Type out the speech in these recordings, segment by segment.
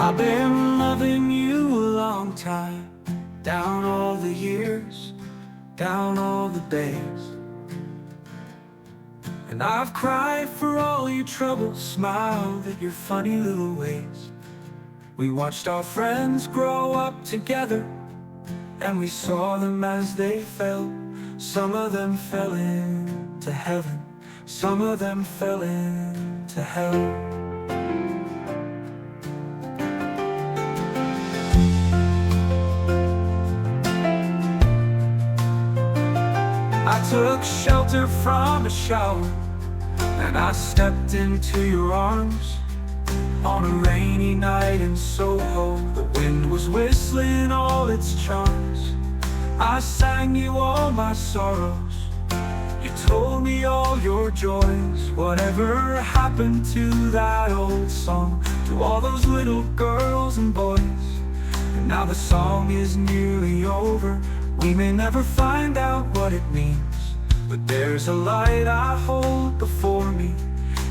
I've been loving you a long time, down all the years, down all the days. And I've cried for all your troubles, smiled at your funny little ways. We watched our friends grow up together, and we saw them as they fell. Some of them fell into heaven, some of them fell into hell. I took shelter from a shower, and I stepped into your arms. On a rainy night in Soho, the wind was whistling all its charms. I sang you all my sorrows, you told me all your joys. Whatever happened to that old song, to all those little girls and boys? And now the song is nearly over, we may never find out what it means. But there's a light I hold before me,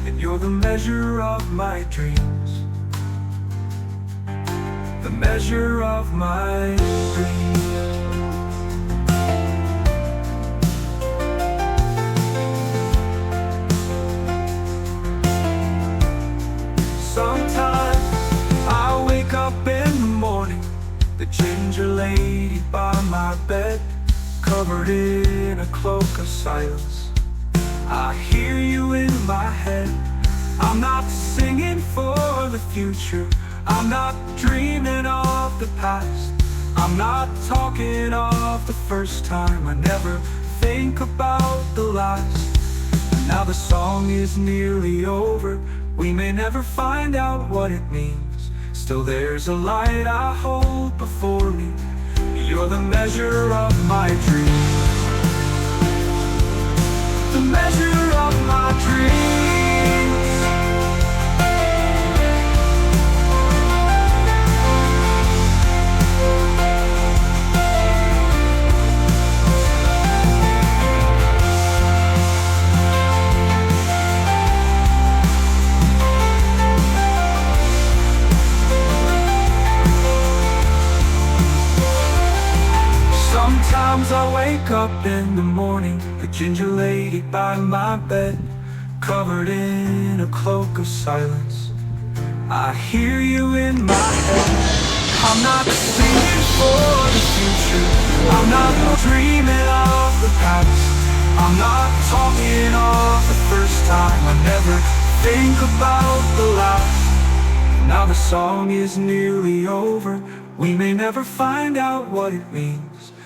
and you're the measure of my dreams, the measure of my dreams. Sometimes I wake up in the morning, the ginger lady by my bed, covered in a cloak of silence. I hear you in my head. I'm not singing for the future, I'm not dreaming of the past, I'm not talking of the first time, I never think about the last. And now the song is nearly over, we may never find out what it means. Still there's a light I hold before me, you're the measure of my dreams, the measure of my dreams. Sometimes I wake up in the morning, the ginger lady by my bed, covered in a cloak of silence. I hear you in my head. I'm not singing for the future, I'm not dreaming of the past, I'm not talking of the first time, I never think about the last. Now the song is nearly over, we may never find out what it means.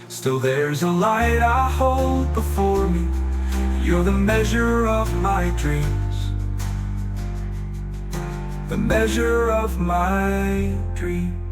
Still there's a light I hold before me, you're the measure of my dreams, the measure of my dreams.